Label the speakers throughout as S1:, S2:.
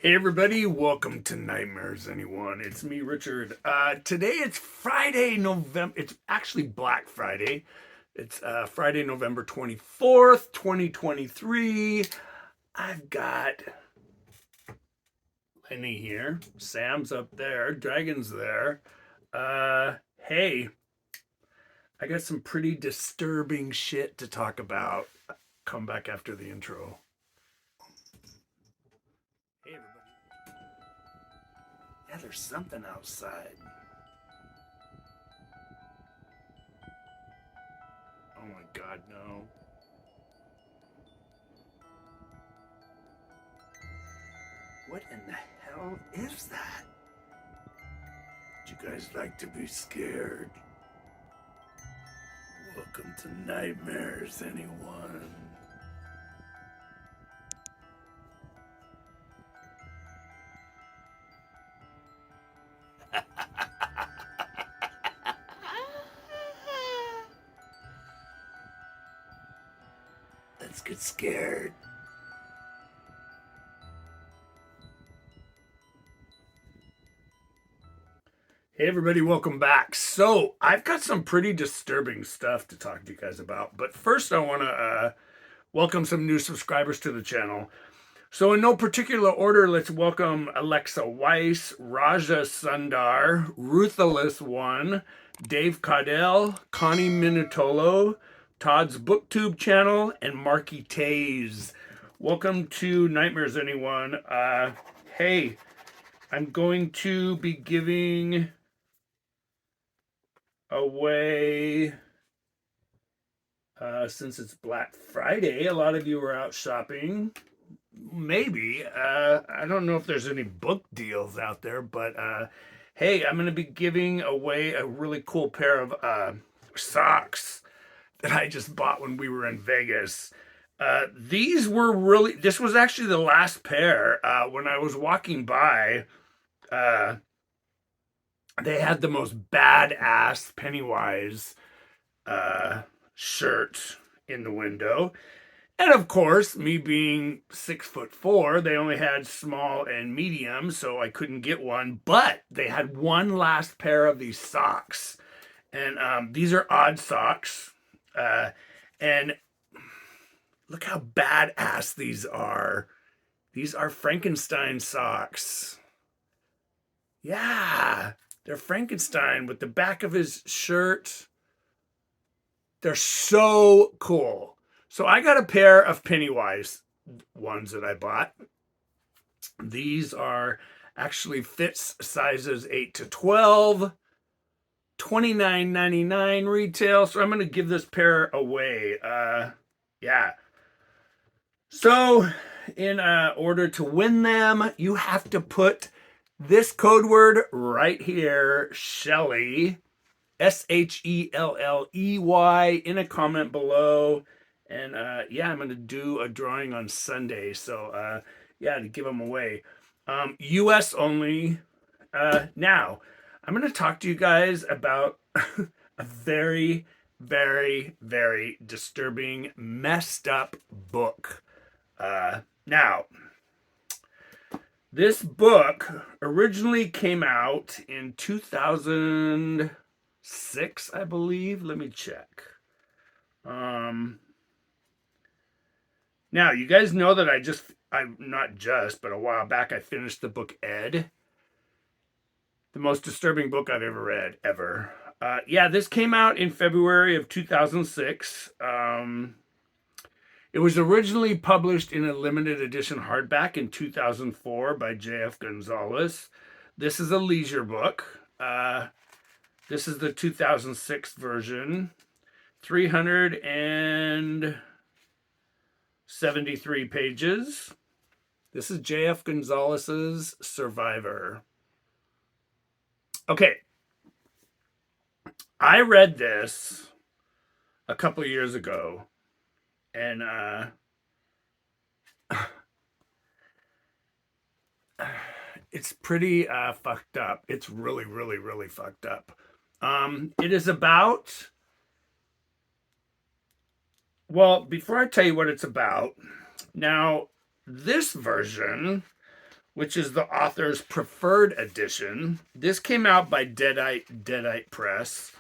S1: Hey everybody, welcome to Nightmares Anyone. It's me, Richard. Today it's Friday, November. It's actually Black Friday. It's Friday, November 24th, 2023. I've got Lenny here. Sam's up there. Dragon's there. Hey, I got some pretty disturbing shit to talk about. Come back after the intro. Hey everybody. Yeah, there's something outside. Oh my god, no. What in the hell is that? Would you guys like to be scared? Welcome to Nightmares, anyone. Let's get scared. Hey everybody, welcome back. So I've got some pretty disturbing stuff to talk to you guys about, but first I want to welcome some new subscribers to the channel. So in no particular order, let's welcome Alexa Weiss, Raja Sundar, Ruthless One, Dave Caudell, Connie Minutolo, Todd's Booktube channel, and Marky Taze. Welcome to Nightmares, anyone. Hey, I'm going to be giving away, since it's Black Friday, a lot of you are out shopping. Maybe. I don't know if there's any book deals out there, but hey, I'm going to be giving away a really cool pair of socks that I just bought when we were in Vegas. This was actually the last pair. When I was walking by, they had the most badass Pennywise shirt in the window. And of course, me being 6'4", they only had small and medium, so I couldn't get one. But they had one last pair of these socks. And these are odd socks. And look how badass these are. These are Frankenstein socks. Yeah, they're Frankenstein with the back of his shirt. They're so cool. So I got a pair of Pennywise ones that I bought. These are actually fits sizes 8 to 12, $29.99 retail. So I'm going to give this pair away. Yeah. So in order to win them, you have to put this code word right here, Shelly, Shelley, in a comment below. And yeah, I'm going to do a drawing on Sunday. So yeah, to give them away. US only. Now, I'm going to talk to you guys about a very, very, very disturbing, messed up book. Now, this book originally came out in 2006, I believe. Let me check. Now, you guys know that but a while back, I finished the book Ed. The most disturbing book I've ever read, ever. Yeah, this came out in February of 2006. It was originally published in a limited edition hardback in 2004 by J.F. Gonzalez. This is a leisure book. This is the 2006 version. 373 pages. This is J.F. Gonzalez's Survivor. Okay. I read this a couple of years ago, and it's pretty fucked up. It's really, really, really fucked up. It is about... Well, before I tell you what it's about, now, this version which is the author's preferred edition. This came out by Deadite Press.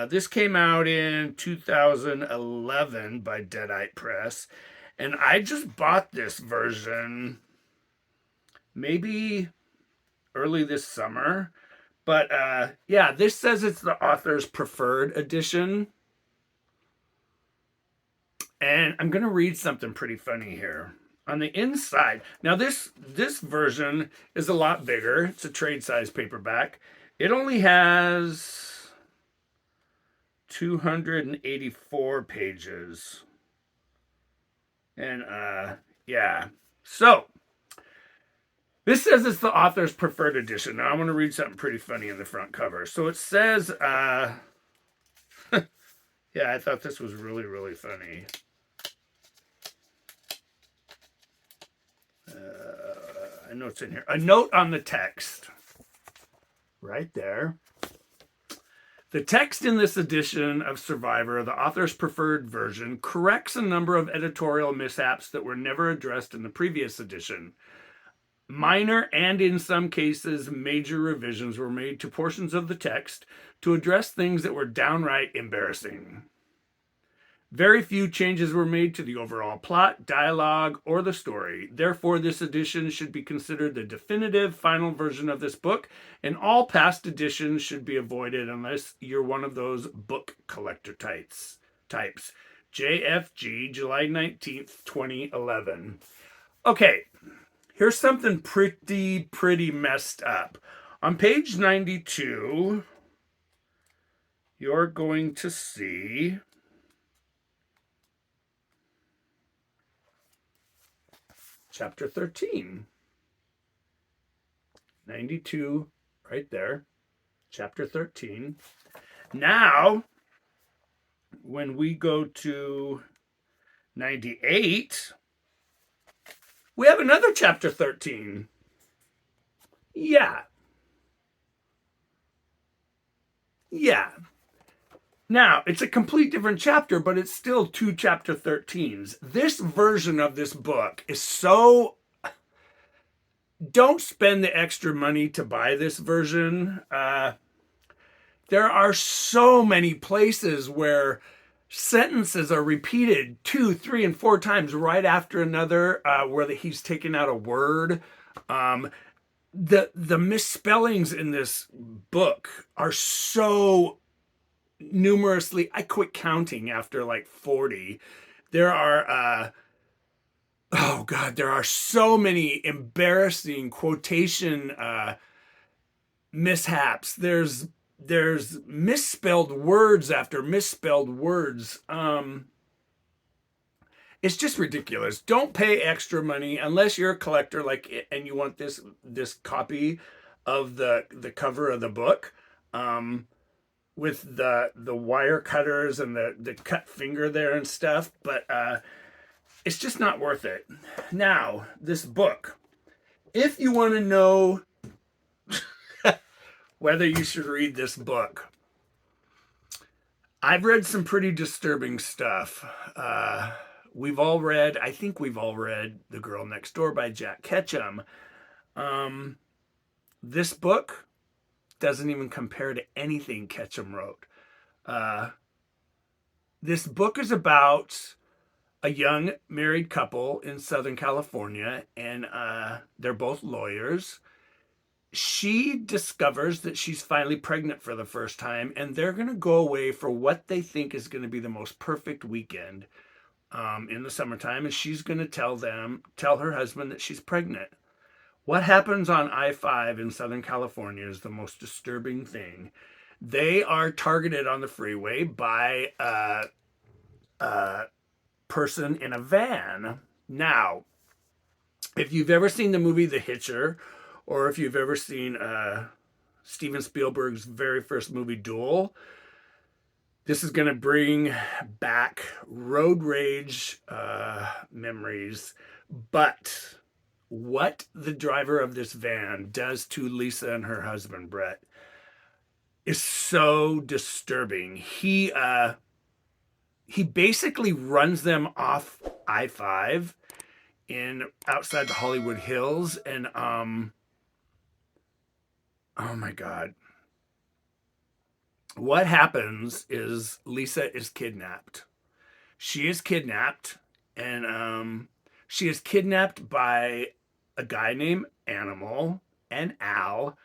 S1: This came out in 2011 by Deadite Press. And I just bought this version maybe early this summer. But yeah, this says it's the author's preferred edition. And I'm going to read something pretty funny here. On the inside, now this version is a lot bigger. It's a trade size paperback. It only has 284 pages. And yeah. So this says it's the author's preferred edition. Now I want to read something pretty funny in the front cover. So it says yeah, I thought this was really, really funny. I know it's in here. A note on the text. Right there. The text in this edition of Survivor, the author's preferred version, corrects a number of editorial mishaps that were never addressed in the previous edition. Minor and, in some cases, major revisions were made to portions of the text to address things that were downright embarrassing. Very few changes were made to the overall plot, dialogue, or the story. Therefore, this edition should be considered the definitive final version of this book, and all past editions should be avoided unless you're one of those book collector types. JFG, July 19th, 2011. Okay, here's something pretty messed up. On page 92, you're going to see Chapter 13. 92, right there. Chapter 13. Now, when we go to 98, we have another chapter 13. Yeah. Now, it's a complete different chapter, but it's still two chapter 13s. This version of this book is so... Don't spend the extra money to buy this version. There are so many places where sentences are repeated 2, 3, and 4 times right after another, where he's taken out a word. The misspellings in this book are so numerously, I quit counting after like 40. There are oh god, there are so many embarrassing quotation mishaps. There's misspelled words after misspelled words. It's just ridiculous. Don't pay extra money unless you're a collector and you want this copy of the cover of the book. With the wire cutters and the cut finger there and stuff, but it's just not worth it. Now, this book, if you want to know whether you should read this book, I've read some pretty disturbing stuff. I think we've all read The Girl Next Door by Jack Ketchum. This book doesn't even compare to anything Ketchum wrote. This book is about a young married couple in Southern California, and they're both lawyers. She discovers that she's finally pregnant for the first time, and they're going to go away for what they think is going to be the most perfect weekend in the summertime, and she's going to tell her husband that she's pregnant. What happens on I-5 in Southern California is the most disturbing thing. They are targeted on the freeway by a person in a van. Now, if you've ever seen the movie The Hitcher, or if you've ever seen Steven Spielberg's very first movie, Duel, this is going to bring back road rage memories. But what the driver of this van does to Lisa and her husband, Brett, is so disturbing. He basically runs them off I-5 in outside the Hollywood Hills, and oh my God. What happens is Lisa is kidnapped. She is kidnapped, and she is kidnapped by a guy named Animal and Al,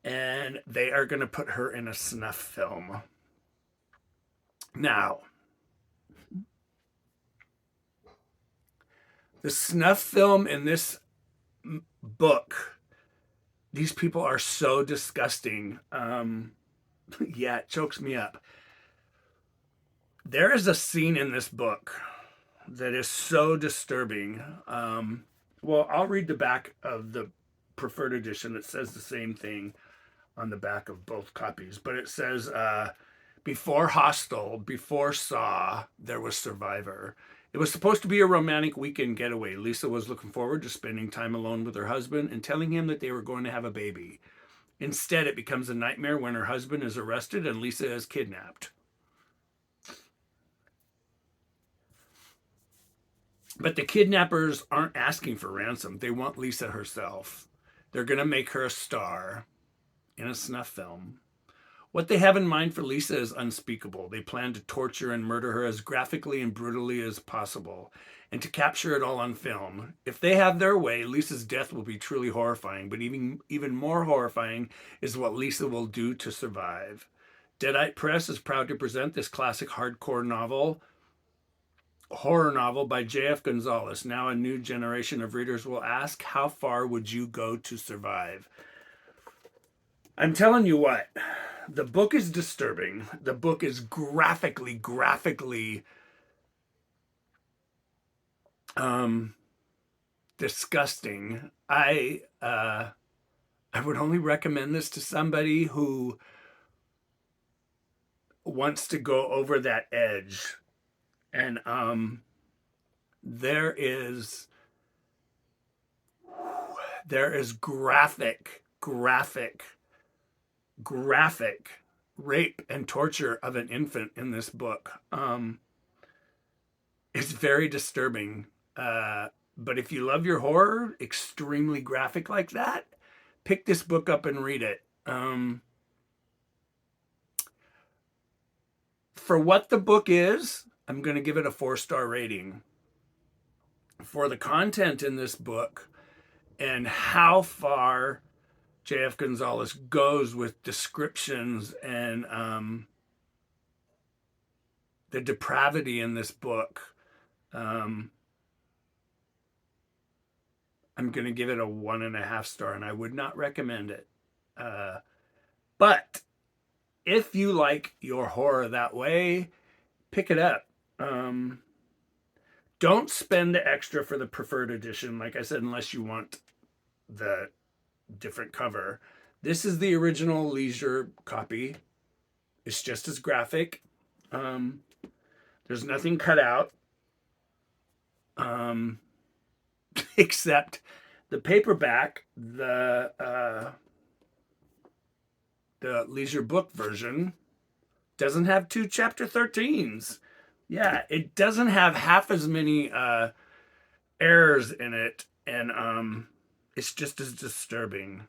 S1: and they are going to put her in a snuff film. Now, the snuff film in this book, these people are so disgusting. Yeah, it chokes me up. There is a scene in this book that is so disturbing. Well, I'll read the back of the preferred edition. It says the same thing on the back of both copies, but it says, before Hostel, before Saw, there was Survivor. It was supposed to be a romantic weekend getaway. Lisa was looking forward to spending time alone with her husband and telling him that they were going to have a baby. Instead, it becomes a nightmare when her husband is arrested and Lisa is kidnapped. But the kidnappers aren't asking for ransom. They want Lisa herself. They're going to make her a star in a snuff film. What they have in mind for Lisa is unspeakable. They plan to torture and murder her as graphically and brutally as possible, and to capture it all on film. If they have their way, Lisa's death will be truly horrifying, but even more horrifying is what Lisa will do to survive. Deadite Press is proud to present this classic hardcore horror novel by J.F. Gonzalez. Now a new generation of readers will ask, how far would you go to survive? I'm telling you what, the book is disturbing. The book is graphically disgusting. I would only recommend this to somebody who wants to go over that edge. And there is graphic rape and torture of an infant in this book. It's very disturbing. But if you love your horror, extremely graphic like that, pick this book up and read it. For what the book is, I'm going to give it a 4-star rating. For the content in this book and how far J.F. Gonzalez goes with descriptions and the depravity in this book, I'm going to give it a 1.5 star, and I would not recommend it. But if you like your horror that way, pick it up. Don't spend the extra for the preferred edition, like I said, unless you want the different cover. This is the original leisure copy. It's just as graphic. There's nothing cut out. Except the paperback, the leisure book version doesn't have 2 chapter 13s. Yeah, it doesn't have half as many errors in it, and it's just as disturbing.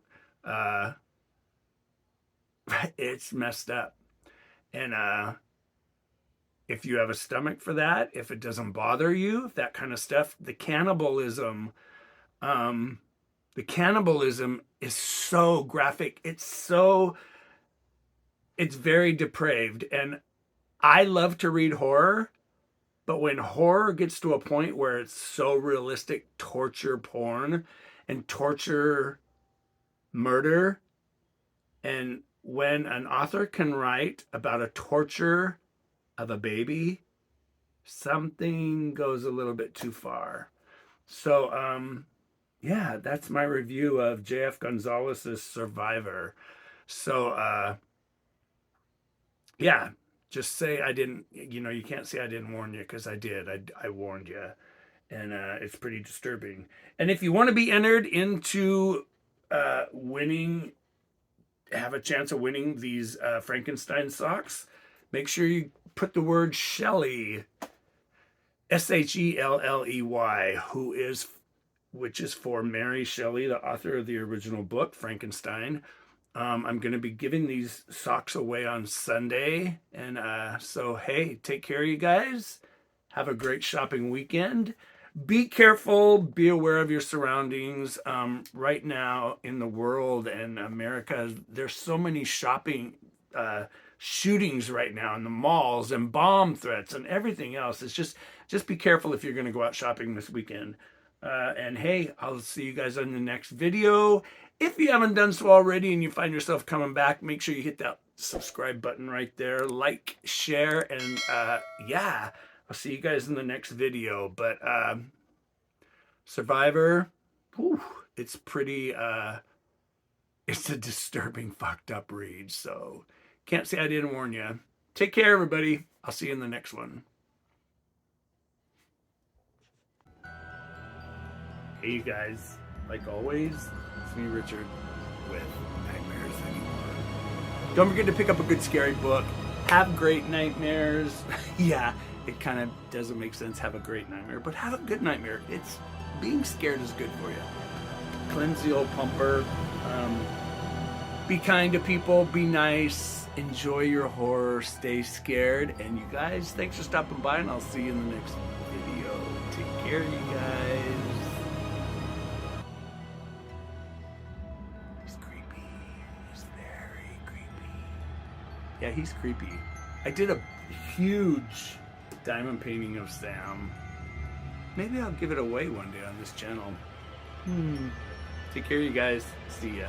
S1: It's messed up. And if you have a stomach for that, if it doesn't bother you, if that kind of stuff, the cannibalism is so graphic. It's very depraved. And I love to read horror, but when horror gets to a point where it's so realistic, torture porn and torture murder, and when an author can write about a torture of a baby, something goes a little bit too far. So, yeah, that's my review of J.F. Gonzalez's Survivor. So, yeah, just say I didn't, you can't say I didn't warn you, because I did. I warned you. And it's pretty disturbing. And if you want to be entered into winning, have a chance of winning these Frankenstein socks, make sure you put the word Shelley, Shelley, who is which is for Mary Shelley, the author of the original book, Frankenstein. I'm going to be giving these socks away on Sunday. And so, hey, take care, you guys. Have a great shopping weekend. Be careful. Be aware of your surroundings. Right now in the world and America, there's so many shopping shootings right now in the malls and bomb threats and everything else. It's just be careful if you're going to go out shopping this weekend. And hey, I'll see you guys in the next video. If you haven't done so already and you find yourself coming back, make sure you hit that subscribe button right there. Like, share, and yeah, I'll see you guys in the next video. But Survivor, whew, it's pretty, it's a disturbing, fucked up read. So can't say I didn't warn you. Take care, everybody. I'll see you in the next one. Hey, you guys. Like always, it's me, Richard, with Nightmares Anymore. Don't forget to pick up a good scary book. Have great nightmares. Yeah, it kind of doesn't make sense, have a great nightmare, but have a good nightmare. It's being scared is good for you. Cleanse the old pumper. Be kind to people. Be nice. Enjoy your horror. Stay scared. And you guys, thanks for stopping by, and I'll see you in the next video. Take care, you guys. Yeah, he's creepy. I did a huge diamond painting of Sam. Maybe I'll give it away one day on this channel. Take care, you guys. See ya.